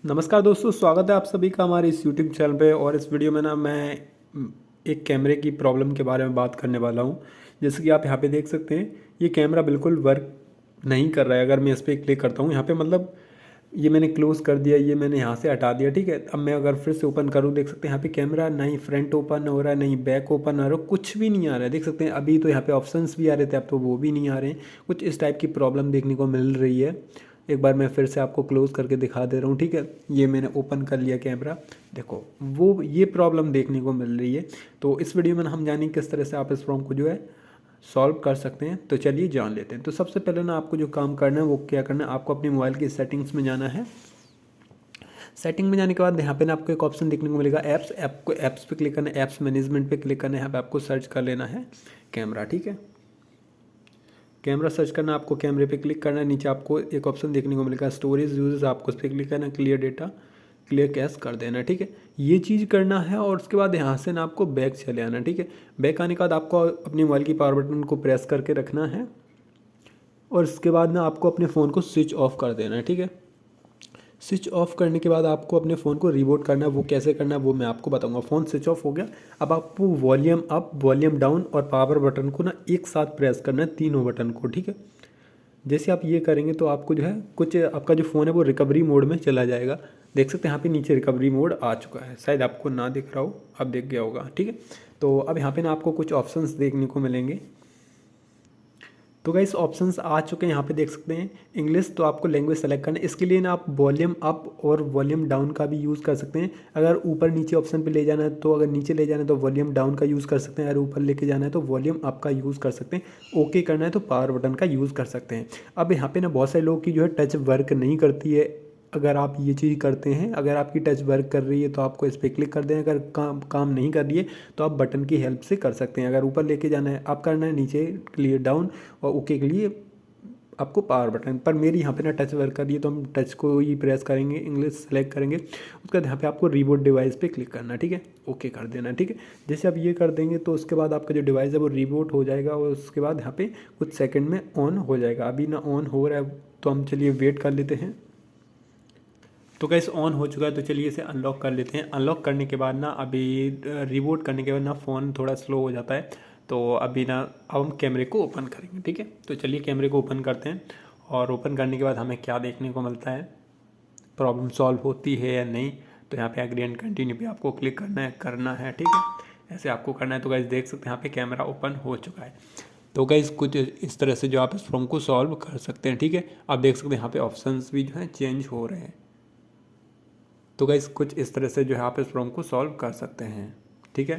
नमस्कार दोस्तों, स्वागत है आप सभी का हमारे इस यूट्यूब चैनल पे। और इस वीडियो में ना मैं एक कैमरे की प्रॉब्लम के बारे में बात करने वाला हूँ। जैसे कि आप यहाँ पे देख सकते हैं, ये कैमरा बिल्कुल वर्क नहीं कर रहा है। अगर मैं इस पर क्लिक करता हूँ यहाँ पे, मतलब ये मैंने क्लोज़ कर दिया, ये मैंने यहाँ से हटा दिया, ठीक है। अब मैं अगर फिर से ओपन करूँ, देख सकते हैं यहाँ पे कैमरा नहीं फ्रंट ओपन हो रहा है, नहीं बैक ओपन हो रहा है, कुछ भी नहीं आ रहा है। देख सकते हैं अभी तो यहाँ पे ऑप्शंस भी आ रहे थे, अब तो वो भी नहीं आ रहे हैं। कुछ इस टाइप की प्रॉब्लम देखने को मिल रही है। एक बार मैं फिर से आपको क्लोज़ करके दिखा दे रहा हूँ, ठीक है। ये मैंने ओपन कर लिया कैमरा, देखो वो ये प्रॉब्लम देखने को मिल रही है। तो इस वीडियो में हम जानेंगे किस तरह से आप इस प्रॉब्लम को जो है सॉल्व कर सकते हैं। तो चलिए जान लेते हैं। तो सबसे पहले ना आपको जो काम करना है वो क्या करना है, आपको अपने मोबाइल की सेटिंग्स में जाना है। सेटिंग में जाने के बाद यहाँ पे ना आपको एक ऑप्शन देखने को मिलेगा ऐप्स। आपको ऐप्स पे क्लिक करना है, ऐप्स मैनेजमेंट पे क्लिक करना है। यहाँ पे आपको सर्च कर लेना है कैमरा, ठीक है। कैमरा सर्च करना, आपको कैमरे पे क्लिक करना है। नीचे आपको एक ऑप्शन देखने को मिलेगा स्टोरेज यूजेस, आपको उस पर क्लिक करना है। क्लियर डेटा क्लियर कैश कर देना है, ठीक है। ये चीज़ करना है और उसके बाद यहाँ से ना आपको बैक चले आना, ठीक है। बैक आने के बाद आपको अपने मोबाइल की पावर बटन को प्रेस करके रखना है और उसके बाद ना आपको अपने फ़ोन को स्विच ऑफ कर देना है, ठीक है। स्विच ऑफ करने के बाद आपको अपने फ़ोन को रीबूट करना है। वो कैसे करना है वो मैं आपको बताऊंगा। फ़ोन स्विच ऑफ हो गया, अब आपको वॉल्यूम अप, वॉल्यूम डाउन और पावर बटन को ना एक साथ प्रेस करना है, तीनों बटन को, ठीक है। जैसे आप ये करेंगे तो आपको जो है कुछ आपका जो फ़ोन है वो रिकवरी मोड में चला जाएगा। देख सकते हैं यहाँ पे नीचे रिकवरी मोड आ चुका है, शायद आपको ना दिख रहा हो, अब दिख गया होगा, ठीक है। तो अब यहाँ पे ना आपको कुछ ऑप्शंस देखने को मिलेंगे। तो गाइस ऑप्शंस आ चुके हैं, यहाँ पे देख सकते हैं इंग्लिश, तो आपको लैंग्वेज सेलेक्ट करना है। इसके लिए ना आप वॉल्यूम अप और वॉल्यूम डाउन का भी यूज़ कर सकते हैं। अगर ऊपर नीचे ऑप्शन पे ले जाना है तो, अगर नीचे ले जाना है तो वॉल्यूम डाउन का यूज़ कर सकते हैं। अगर ऊपर लेके जाना है तो वॉल्यूम अप का यूज़ कर सकते हैं। ओके करना है तो पावर बटन का यूज़ कर सकते हैं। अब यहाँ पे ना बहुत सारे लोगों की जो है टच वर्क नहीं करती है। अगर आप ये चीज़ करते हैं, अगर आपकी टच वर्क कर रही है तो आपको इस पर क्लिक कर देना। अगर काम नहीं कर रही है तो आप बटन की हेल्प से कर सकते हैं। अगर ऊपर लेके जाना है आप करना है, नीचे क्लियर डाउन और ओके के लिए आपको पावर बटन। पर मेरी यहाँ पे ना टच वर्क कर रही है तो हम टच को ही प्रेस करेंगे, इंग्लिश सेलेक्ट करेंगे। उसके बाद यहाँ पे आपको रिबूट डिवाइस पे क्लिक करना है, ठीक है। ओके कर देना, ठीक है। जैसे आप ये कर देंगे तो उसके बाद आपका जो डिवाइस है वो रिबूट हो जाएगा और उसके बाद यहाँ पे कुछ सेकंड में ऑन हो जाएगा। अभी ना ऑन हो रहा है तो हम चलिए वेट कर लेते हैं। तो गाइस ऑन हो चुका है, तो चलिए इसे अनलॉक कर लेते हैं। अनलॉक करने के बाद ना अभी रिबूट करने के बाद ना फ़ोन थोड़ा स्लो हो जाता है। तो अभी ना अब हम कैमरे को ओपन करेंगे, ठीक है। तो चलिए कैमरे को ओपन करते हैं और ओपन करने के बाद हमें क्या देखने को मिलता है, प्रॉब्लम सॉल्व होती है या नहीं। तो यहाँ पे एग्री एंड कंटिन्यू पे आपको क्लिक करना है, ठीक है। ऐसे आपको करना है। तो गाइस देख सकते हैं यहाँ पे कैमरा ओपन हो चुका है। तो गाइस कुछ इस तरह से जो आप इस प्रॉब्लम को सॉल्व कर सकते हैं, ठीक है। आप देख सकते हैं यहाँ पे ऑप्शंस भी जो है चेंज हो रहे हैं। तो गाइस कुछ इस तरह से जो है आप इस प्रॉब्लम को सॉल्व कर सकते हैं, ठीक है।